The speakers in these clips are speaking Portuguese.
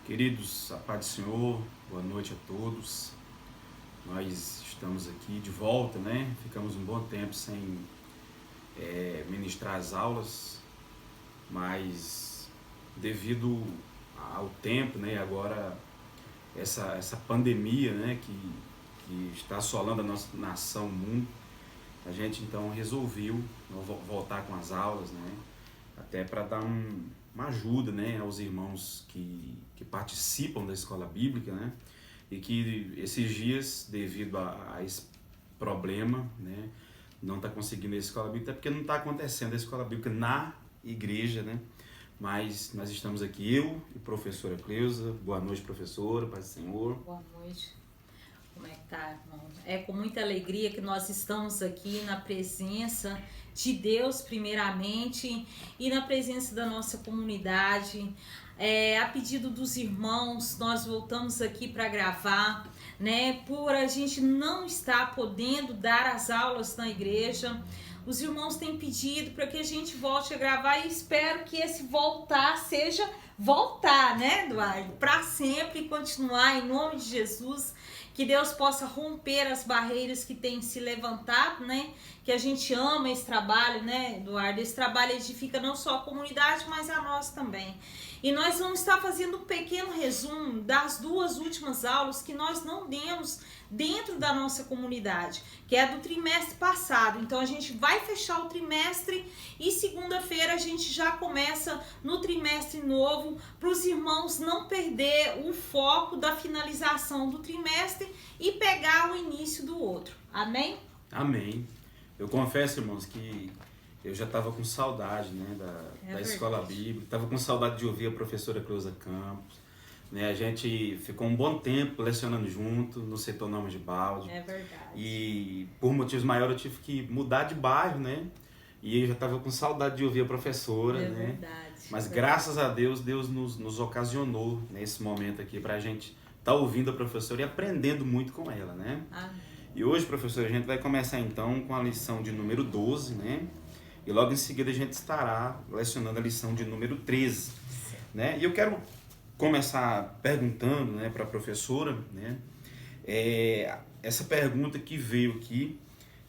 Queridos, a paz do Senhor, boa noite a todos. Nós estamos aqui de volta, né? Ficamos um bom tempo sem ministrar as aulas, mas devido ao tempo, né? Agora essa pandemia, né? Que está assolando a nossa nação, o mundo, a gente então resolveu voltar com as aulas, né? Até para dar uma ajuda, né, aos irmãos que participam da escola bíblica, né, e que esses dias, devido a esse problema, né, não está conseguindo a escola bíblica, até porque não está acontecendo a escola bíblica na igreja, né, mas nós estamos aqui, eu e a professora Cleusa. Boa noite, professora, paz do Senhor. Boa noite. Como é que tá, irmão? É com muita alegria que nós estamos aqui na presença de Deus, primeiramente, e na presença da nossa comunidade. A pedido dos irmãos, nós voltamos aqui para gravar, né? Por a gente não estar podendo dar as aulas na igreja, os irmãos têm pedido para que a gente volte a gravar e espero que esse voltar seja voltar, né, Eduardo? Para sempre continuar, em nome de Jesus. Que Deus possa romper as barreiras que têm se levantado, né? Que a gente ama esse trabalho, né, Eduardo? Esse trabalho edifica não só a comunidade, mas a nós também. E nós vamos estar fazendo um pequeno resumo das duas últimas aulas que nós não demos dentro da nossa comunidade, que é do trimestre passado. Então a gente vai fechar o trimestre e segunda-feira a gente já começa no trimestre novo, para os irmãos não perder o foco da finalização do trimestre e pegar o início do outro. Amém? Amém. Eu confesso, irmãos, que eu já estava com saudade, né, da escola bíblica, estava com saudade de ouvir a professora Cleusa Campos, né? A gente ficou um bom tempo lecionando junto no setor Nomas de Balde. É verdade. E por motivos maiores eu tive que mudar de bairro, né? E eu já estava com saudade de ouvir a professora, né? Verdade. Mas graças a Deus, Deus nos ocasionou nesse momento aqui para a gente estar ouvindo a professora e aprendendo muito com ela, né? Amém. E hoje, professora, a gente vai começar então com a lição de número 12, né? E logo em seguida a gente estará lecionando a lição de número 13, né? E eu quero começar perguntando, né, para a professora, né? Essa pergunta que veio aqui,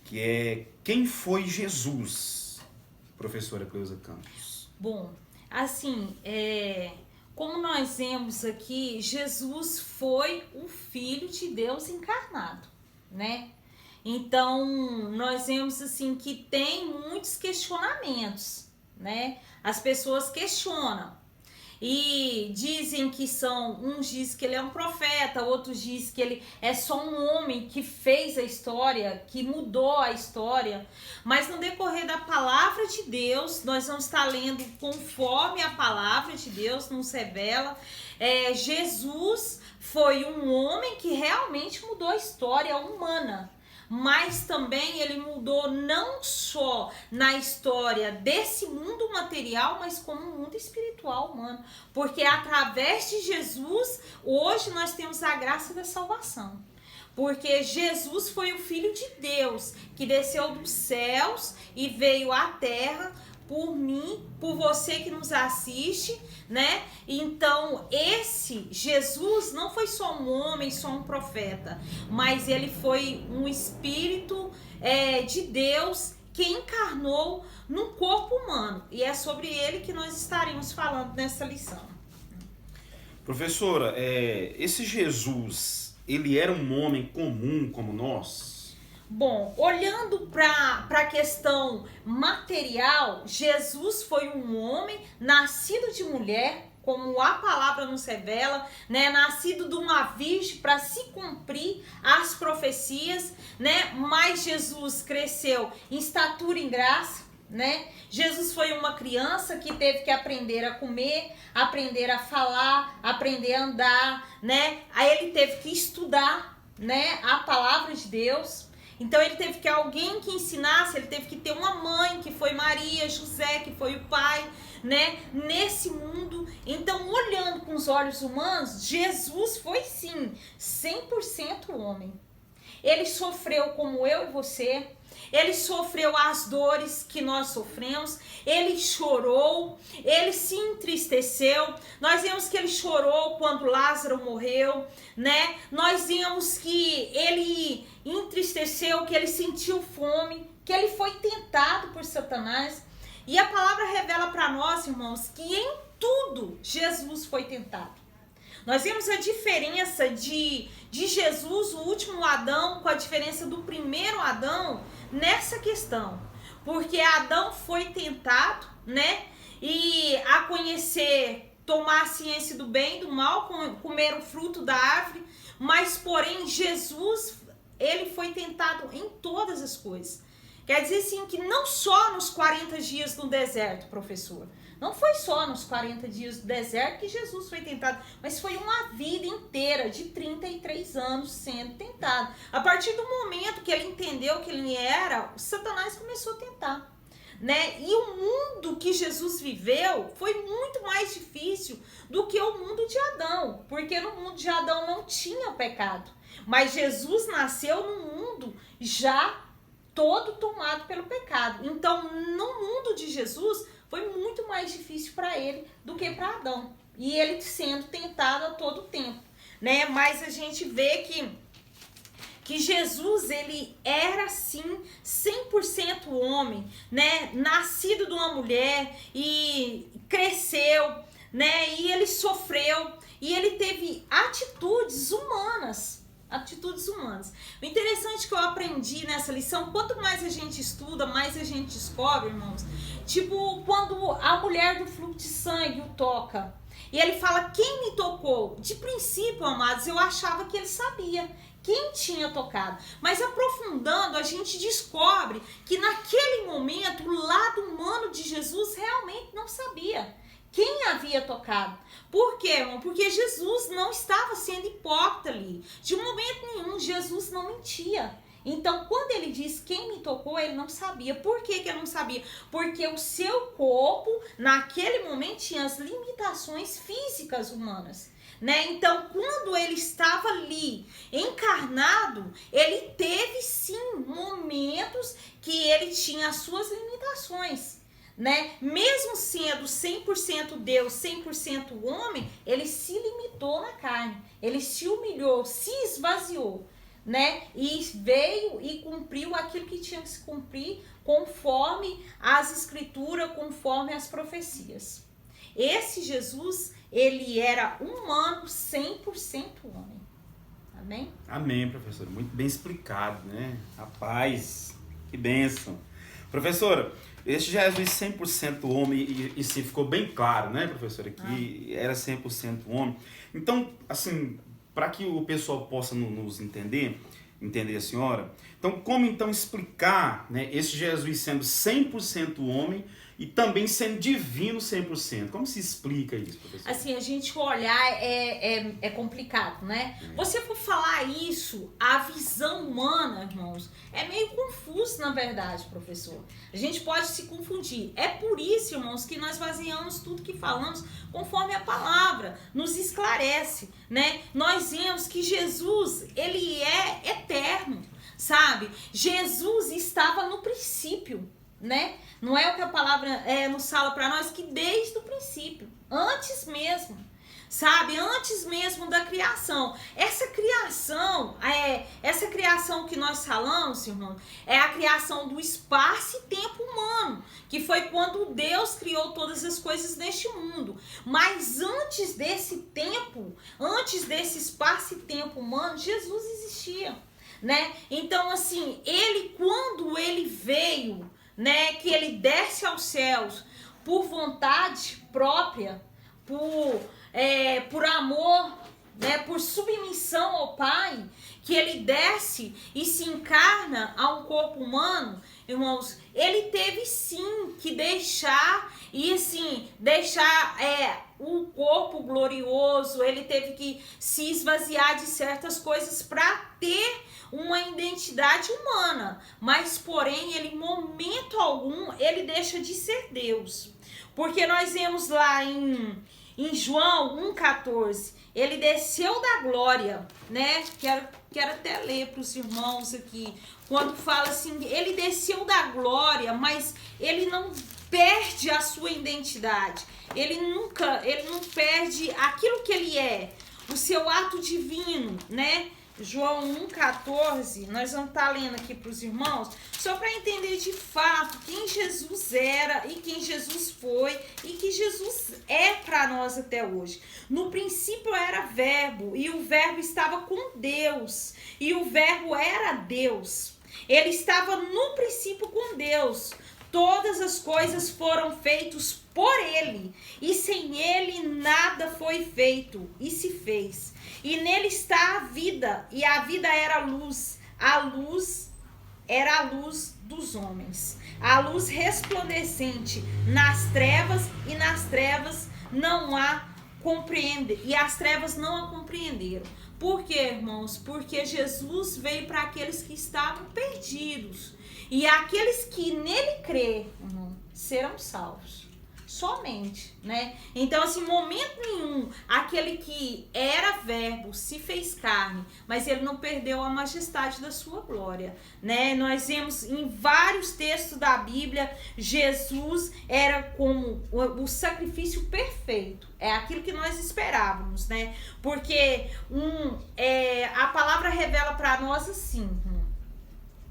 que é: quem foi Jesus, professora Cleusa Campos? Bom, assim, como nós vemos aqui, Jesus foi o Filho de Deus encarnado, né? Então, nós vemos assim que tem muitos questionamentos, né? As pessoas questionam e dizem que uns dizem que ele é um profeta, outros dizem que ele é só um homem que fez a história, que mudou a história. Mas no decorrer da palavra de Deus, nós vamos estar lendo conforme a palavra de Deus nos revela. Jesus foi um homem que realmente mudou a história humana. Mas também ele mudou não só na história desse mundo material, mas como um mundo espiritual humano. Porque através de Jesus, hoje nós temos a graça da salvação. Porque Jesus foi o Filho de Deus, que desceu dos céus e veio à terra por mim, por você que nos assiste, né? Então, esse Jesus não foi só um homem, só um profeta, mas ele foi um espírito de Deus que encarnou num corpo humano. E é sobre ele que nós estaremos falando nessa lição. Professora, esse Jesus, ele era um homem comum como nós? Bom, olhando para a questão material, Jesus foi um homem nascido de mulher, como a palavra nos revela, né? Nascido de uma virgem para se cumprir as profecias, né? Mas Jesus cresceu em estatura e em graça, né? Jesus foi uma criança que teve que aprender a comer, aprender a falar, aprender a andar, né? Aí ele teve que estudar, né, a palavra de Deus. Então ele teve que alguém que ensinasse, ele teve que ter uma mãe, que foi Maria, José, que foi o pai, né? Nesse mundo. Então, olhando com os olhos humanos, Jesus foi sim 100% homem. Ele sofreu como eu e você. ele sofreu as dores que nós sofremos, ele chorou, ele se entristeceu. Nós vemos que ele chorou quando Lázaro morreu, né? Nós vemos que ele entristeceu, que ele sentiu fome, que ele foi tentado por Satanás. E a palavra revela para nós, irmãos, que em tudo Jesus foi tentado. Nós vemos a diferença de Jesus, o último Adão, com a diferença do primeiro Adão nessa questão. Porque Adão foi tentado, né? E a conhecer, tomar a ciência do bem e do mal, comer o fruto da árvore. Mas, porém, Jesus, ele foi tentado em todas as coisas. Quer dizer, sim, que não só nos 40 dias no deserto, professor. Não foi só nos 40 dias do deserto que Jesus foi tentado, mas foi uma vida inteira de 33 anos sendo tentado. A partir do momento que ele entendeu que ele era, Satanás começou a tentar, né? E o mundo que Jesus viveu foi muito mais difícil do que o mundo de Adão, porque no mundo de Adão não tinha pecado, mas Jesus nasceu num mundo já todo tomado pelo pecado. Então, no mundo de Jesus, foi muito mais difícil para ele do que para Adão. E ele sendo tentado a todo tempo, né? Mas a gente vê que Jesus, ele era sim 100% homem, né? Nascido de uma mulher e cresceu, né? E ele sofreu e ele teve atitudes humanas. O interessante que eu aprendi nessa lição, quanto mais a gente estuda, mais a gente descobre, irmãos. Tipo, quando a mulher do fluxo de sangue o toca, e ele fala, quem me tocou? De princípio, amados, eu achava que ele sabia quem tinha tocado. Mas aprofundando, a gente descobre que naquele momento, o lado humano de Jesus realmente não sabia quem havia tocado. Por quê, irmão? Porque Jesus não estava sendo hipócrita ali. De momento nenhum, Jesus não mentia. Então, quando ele diz quem me tocou, ele não sabia. Por que ele não sabia? Porque o seu corpo, naquele momento, tinha as limitações físicas humanas, né? Então, quando ele estava ali, encarnado, ele teve, sim, momentos que ele tinha as suas limitações, né? Mesmo sendo 100% Deus, 100% homem, ele se limitou na carne, ele se humilhou, se esvaziou, né? E veio e cumpriu aquilo que tinha que se cumprir conforme as escrituras, conforme as profecias. Esse Jesus, ele era humano, 100% homem. Amém? Amém, professora. Muito bem explicado, né? Rapaz, que bênção. Professora, este Jesus 100% homem, e sim, ficou bem claro, né, professora, que era 100% homem. Então, assim, para que o pessoal possa nos entender a senhora, então, como então explicar, né, esse Jesus sendo 100% homem e também sendo divino 100%? Como se explica isso, professor? Assim, a gente olhar é complicado, né? Você for falar isso, a visão humana, irmãos, é meio confuso, na verdade, professor. A gente pode se confundir. É por isso, irmãos, que nós baseamos tudo que falamos conforme a palavra nos esclarece, né? Nós vemos que Jesus, ele é eterno, sabe? Jesus estava no princípio, né? Não é o que a palavra nos fala para nós, que desde o princípio, antes mesmo, sabe? Antes mesmo da criação. Essa criação que nós falamos, irmão, é a criação do espaço e tempo humano, que foi quando Deus criou todas as coisas neste mundo. Mas antes desse tempo, antes desse espaço e tempo humano, Jesus existia, né? Então, assim, quando ele veio, né, que ele desce aos céus por vontade própria, por amor, né, por submissão ao Pai, que ele desce e se encarna a um corpo humano, irmãos, ele teve sim que deixar o corpo glorioso, ele teve que se esvaziar de certas coisas para ter uma identidade humana, mas porém ele, em momento algum, ele deixa de ser Deus, porque nós vemos lá em em João 1,14, ele desceu da glória, né? Quero até ler para os irmãos aqui, quando fala assim, ele desceu da glória, mas ele não perde a sua identidade, ele não perde aquilo que ele é, o seu ato divino, né? João 1,14, nós vamos estar lendo aqui para os irmãos, só para entender de fato quem Jesus era e quem Jesus foi e que Jesus é para nós até hoje. No princípio era verbo, e o verbo estava com Deus, e o verbo era Deus. Ele estava no princípio com Deus. Todas as coisas foram feitas por ele, e sem ele nada foi feito e se fez. E nele está a vida, e a vida era a luz era a luz dos homens. A luz resplandecente nas trevas, e nas trevas não a compreende, e as trevas não a compreenderam. Por quê, irmãos? Porque Jesus veio para aqueles que estavam perdidos. E aqueles que nele crê, serão salvos. Somente, né? Então, assim, momento nenhum, aquele que era verbo se fez carne, mas ele não perdeu a majestade da sua glória, né? Nós vemos em vários textos da Bíblia, Jesus era como o sacrifício perfeito. É aquilo que nós esperávamos, né? Porque a palavra revela para nós assim,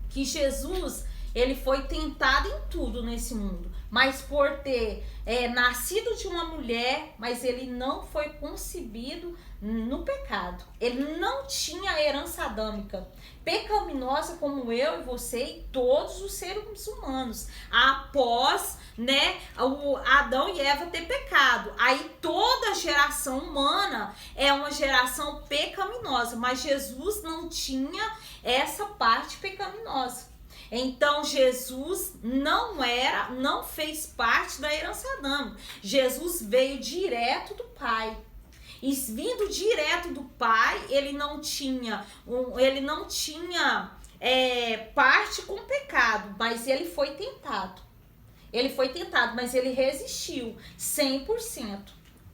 que Jesus, ele foi tentado em tudo nesse mundo, mas por ter nascido de uma mulher, mas ele não foi concebido no pecado. Ele não tinha herança adâmica pecaminosa como eu e você e todos os seres humanos. Após, né, o Adão e Eva ter pecado, aí toda a geração humana é uma geração pecaminosa, mas Jesus não tinha essa parte pecaminosa. Então Jesus não fez parte da herança adâmica. Jesus veio direto do Pai. E vindo direto do Pai, ele não tinha parte com o pecado, mas ele foi tentado. Ele foi tentado, mas ele resistiu 100%.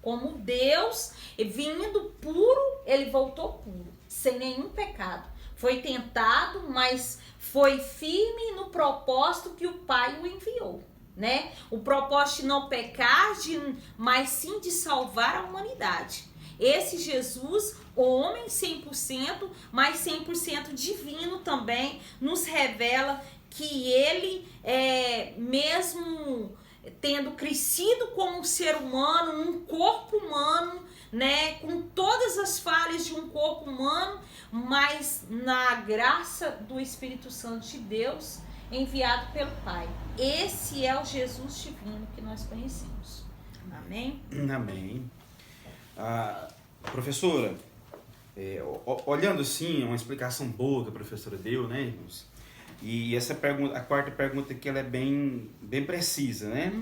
Como Deus, vindo puro, ele voltou puro, sem nenhum pecado. Foi tentado, mas foi firme no propósito que o Pai o enviou, né? O propósito de não pecar, mas sim de salvar a humanidade. Esse Jesus, homem 100%, mas 100% divino também, nos revela que ele, mesmo tendo crescido como um ser humano, um corpo humano, né, com todas as falhas de um corpo humano, mas na graça do Espírito Santo de Deus, enviado pelo Pai. Esse é o Jesus divino que nós conhecemos. Amém? Amém. Professora, olhando assim, uma explicação boa que a professora deu, né, irmãos? E essa pergunta, a quarta pergunta aqui, ela é bem precisa, né?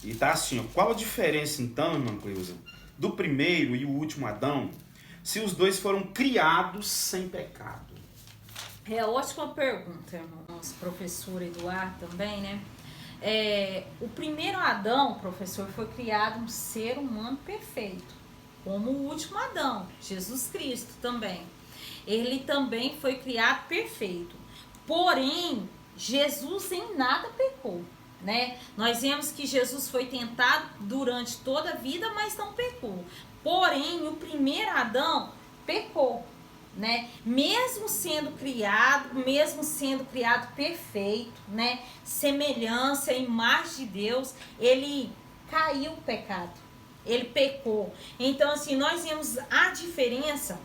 E tá assim, ó, qual a diferença então, irmã Cleusa, do primeiro e o último Adão, se os dois foram criados sem pecado? É ótima pergunta, irmãos. Professor Eduardo também, né? O primeiro Adão, professor, foi criado um ser humano perfeito, como o último Adão, Jesus Cristo também. Ele também foi criado perfeito. Porém, Jesus em nada pecou, né? Nós vemos que Jesus foi tentado durante toda a vida, mas não pecou. Porém, o primeiro Adão pecou, né? Mesmo sendo criado perfeito, né? Semelhança, imagem de Deus, ele caiu no pecado. Ele pecou. Então, assim, nós vemos a diferença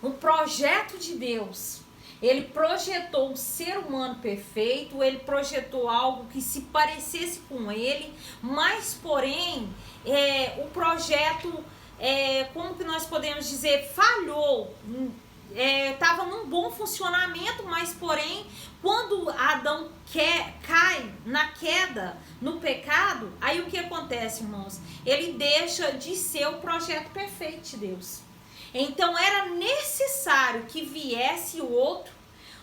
no projeto de Deus. Ele projetou um ser humano perfeito, ele projetou algo que se parecesse com ele, mas, porém, o projeto, como que nós podemos dizer, falhou. Estava num bom funcionamento, mas, porém, quando Adão cai na queda, no pecado, aí o que acontece, irmãos? Ele deixa de ser o projeto perfeito de Deus. Então era necessário que viesse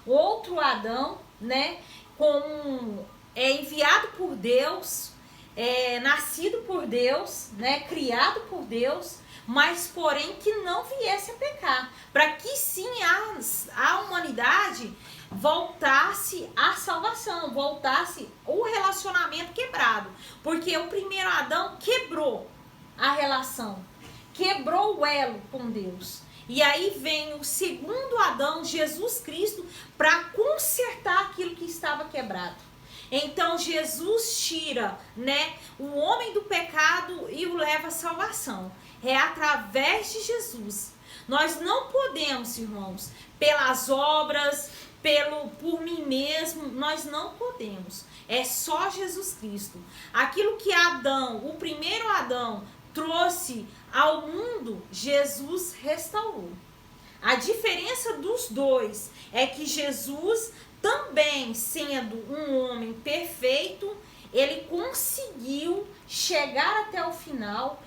outro Adão, né, enviado por Deus, nascido por Deus, né, criado por Deus, mas porém que não viesse a pecar, para que sim a humanidade voltasse à salvação, voltasse o relacionamento quebrado, porque o primeiro Adão quebrou a relação, quebrou o elo com Deus. E aí vem o segundo Adão, Jesus Cristo, para consertar aquilo que estava quebrado. Então Jesus tira, né, o homem do pecado e o leva à salvação. É através de Jesus. Nós não podemos, irmãos, pelas obras, por mim mesmo, nós não podemos. É só Jesus Cristo. Aquilo que Adão, o primeiro Adão, trouxe ao mundo, Jesus restaurou. A diferença dos dois é que Jesus, também sendo um homem perfeito, ele conseguiu chegar até o final,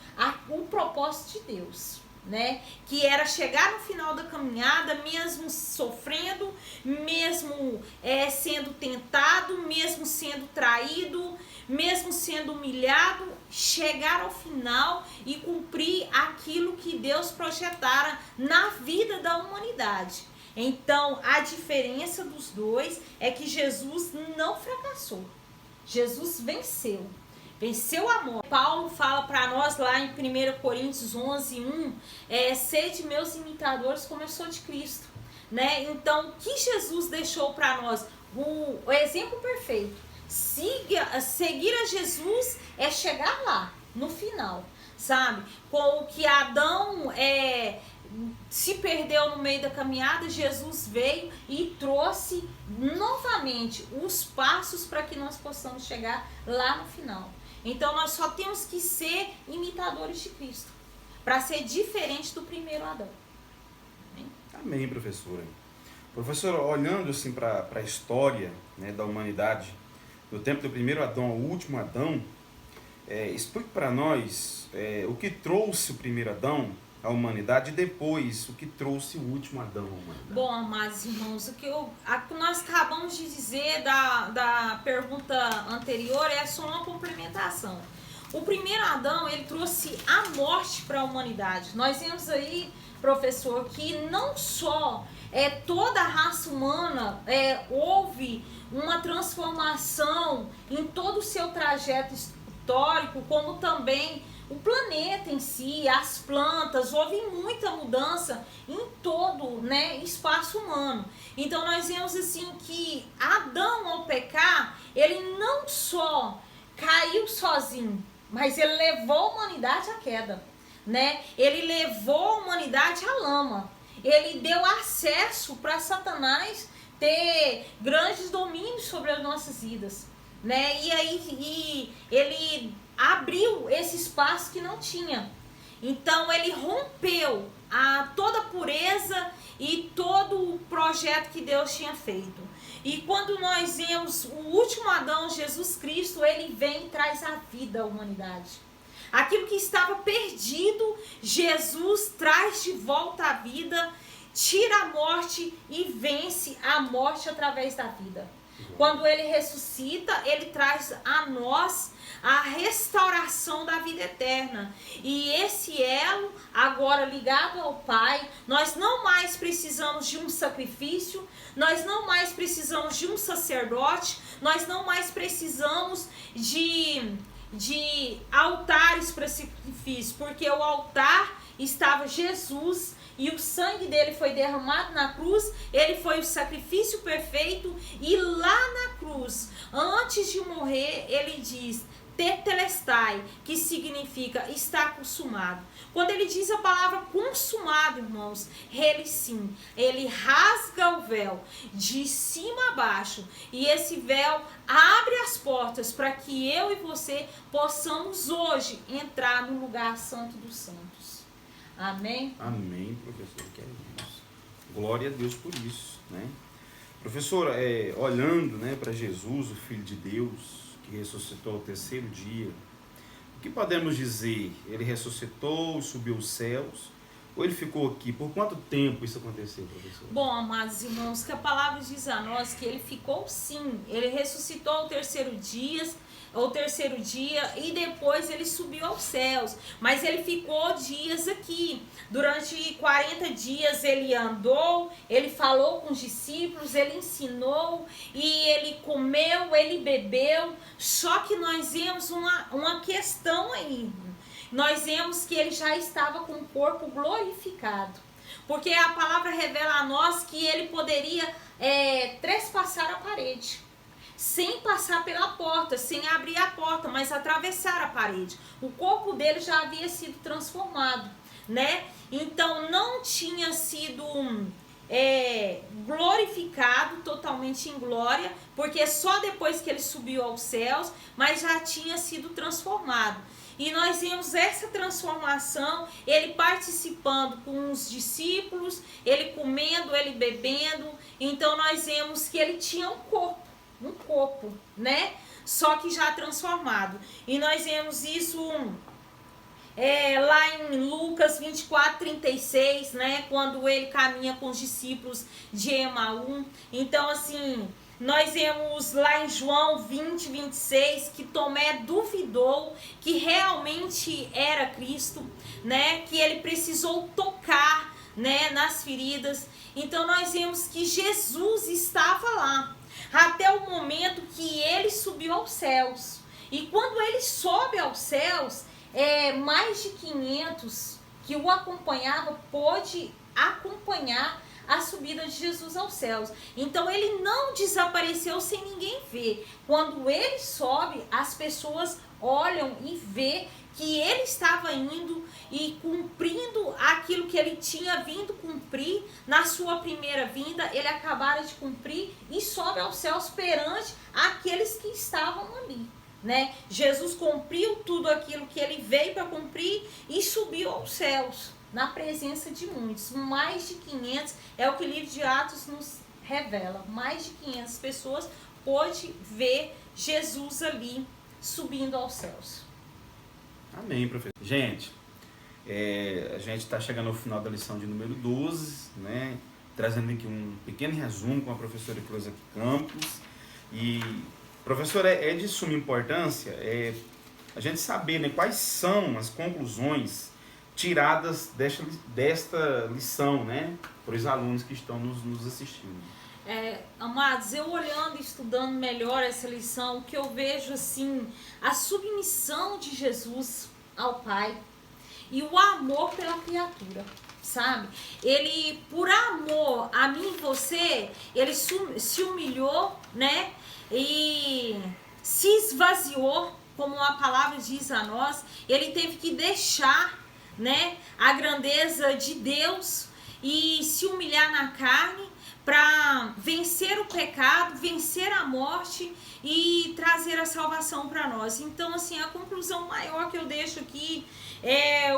o propósito de Deus, né? Que era chegar no final da caminhada, mesmo sofrendo, mesmo sendo tentado, mesmo sendo traído, mesmo sendo humilhado, chegar ao final e cumprir aquilo que Deus projetara na vida da humanidade. Então, a diferença dos dois é que Jesus não fracassou. Jesus venceu. Venceu a morte. Paulo fala para nós lá em 1 Coríntios 11:1, sede meus imitadores como eu sou de Cristo. Né? Então, o que Jesus deixou para nós? O exemplo perfeito. Seguir a Jesus é chegar lá, no final. Sabe? Com o que Adão se perdeu no meio da caminhada, Jesus veio e trouxe novamente os passos para que nós possamos chegar lá no final. Então nós só temos que ser imitadores de Cristo, para ser diferente do primeiro Adão. Amém, professora. Professora, olhando assim para a história, né, da humanidade, do tempo do primeiro Adão ao último Adão, explique para nós o que trouxe o primeiro Adão à humanidade e depois o que trouxe o último Adão à humanidade. Bom, amados irmãos, o que nós acabamos de dizer da pergunta anterior é só uma complementação. O primeiro Adão, ele trouxe a morte para a humanidade. Nós vemos aí, professor, que não só toda a raça humana houve uma transformação em todo o seu trajeto histórico, como também o planeta em si, as plantas, houve muita mudança em todo, né, espaço humano. Então nós vemos assim que Adão, ao pecar, ele não só caiu sozinho, mas ele levou a humanidade à queda, né? Ele levou a humanidade à lama. Ele deu acesso para Satanás ter grandes domínios sobre as nossas vidas, né? E aí ele abriu esse espaço que não tinha. Então ele rompeu toda a pureza e todo o projeto que Deus tinha feito. E quando nós vemos o último Adão, Jesus Cristo, ele vem e traz a vida à humanidade. Aquilo que estava perdido, Jesus traz de volta à vida, tira a morte e vence a morte através da vida. Quando ele ressuscita, ele traz a nós a restauração da vida eterna. E esse elo, agora ligado ao Pai, nós não mais precisamos de um sacrifício, nós não mais precisamos de um sacerdote, nós não mais precisamos de altares para sacrifício, porque o altar estava Jesus e o sangue dele foi derramado na cruz, ele foi o sacrifício perfeito, e lá na cruz, antes de morrer, ele diz tetelestai, que significa está consumado. Quando ele diz a palavra consumado, irmãos, ele sim, ele rasga o véu de cima a baixo, e esse véu abre as portas para que eu e você possamos hoje entrar no lugar santo dos santos. Amém? Amém, professor. Que é isso. Glória a Deus por isso, né? Professora, olhando, né, para Jesus, o Filho de Deus, que ressuscitou ao terceiro dia, o que podemos dizer? Ele ressuscitou, subiu aos céus, ou ele ficou aqui? Por quanto tempo isso aconteceu, professor? Bom, amados irmãos, que a palavra diz a nós que ele ficou sim, ele ressuscitou ao terceiro dia, o terceiro dia, e depois ele subiu aos céus. Mas ele ficou dias aqui. Durante 40 dias ele andou, ele falou com os discípulos, ele ensinou, e ele comeu, ele bebeu. Só que nós vemos uma questão aí. Nós vemos que ele já estava com o corpo glorificado. Porque a palavra revela a nós que ele poderia trespassar a parede. Sem passar pela porta, sem abrir a porta, mas atravessar a parede. O corpo dele já havia sido transformado, né? Então não tinha sido glorificado totalmente em glória, porque só depois que ele subiu aos céus, mas já tinha sido transformado. E nós vemos essa transformação, ele participando com os discípulos, ele comendo, ele bebendo. Então nós vemos que ele tinha um corpo, né? Só que já transformado. E nós vemos isso lá em Lucas 24:36, né? Quando ele caminha com os discípulos de Emaú. Então, assim, nós vemos lá em João 20:26 que Tomé duvidou que realmente era Cristo, né? Que ele precisou tocar, né, nas feridas. Então nós vemos que Jesus estava lá até o momento que ele subiu aos céus. E quando ele sobe aos céus, mais de 500 que o acompanhavam pôde acompanhar a subida de Jesus aos céus. Então ele não desapareceu sem ninguém ver. Quando ele sobe, as pessoas olham e vê que ele estava indo e cumprindo aquilo que ele tinha vindo cumprir na sua primeira vinda. Ele acabara de cumprir e sobe aos céus perante aqueles que estavam ali, né? Jesus cumpriu tudo aquilo que ele veio para cumprir e subiu aos céus na presença de muitos. Mais de 500 é o que o livro de Atos nos revela. Mais de 500 pessoas pôde ver Jesus ali subindo aos céus. Amém, professor. Gente, a gente está chegando ao final da lição de número 12, né? Trazendo aqui um pequeno resumo com a professora Cleusa Campos. E, professora, é de suma importância a gente saber, né, quais são as conclusões tiradas desta lição, né, para os alunos que estão nos assistindo. Amados, eu olhando e estudando melhor essa lição, o que eu vejo assim, a submissão de Jesus ao Pai e o amor pela criatura, sabe? Ele, por amor a mim e você, ele se humilhou, né? E se esvaziou, como a palavra diz a nós. Ele teve que deixar, né, a grandeza de Deus e se humilhar na carne para vencer o pecado, vencer a morte e trazer a salvação para nós. Então, assim, a conclusão maior que eu deixo aqui é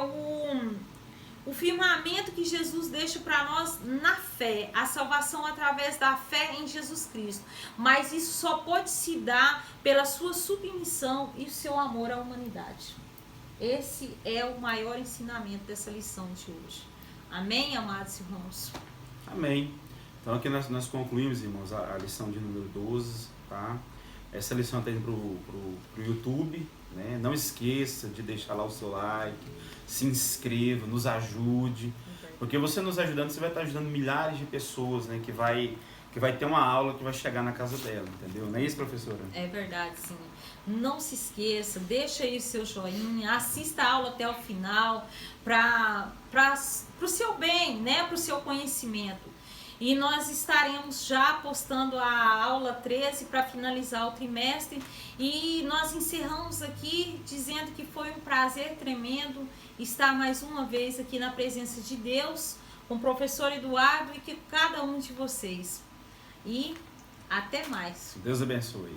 o firmamento que Jesus deixa para nós na fé, a salvação através da fé em Jesus Cristo. Mas isso só pode se dar pela sua submissão e o seu amor à humanidade. Esse é o maior ensinamento dessa lição de hoje. Amém, amados irmãos? Amém. Então aqui nós concluímos, irmãos, a lição de número 12, tá? Essa lição está indo pro YouTube, né? Não esqueça de deixar lá o seu like, se inscreva, nos ajude, porque você nos ajudando, você vai estar ajudando milhares de pessoas, né? Que vai ter uma aula que vai chegar na casa dela, entendeu? Não é isso, professora? É verdade, sim. Não se esqueça, deixa aí o seu joinha, assista a aula até o final, para o seu bem, né? Para o seu conhecimento. E nós estaremos já postando a aula 13 para finalizar o trimestre. E nós encerramos aqui dizendo que foi um prazer tremendo estar mais uma vez aqui na presença de Deus, com o professor Eduardo e com cada um de vocês. E até mais. Deus abençoe.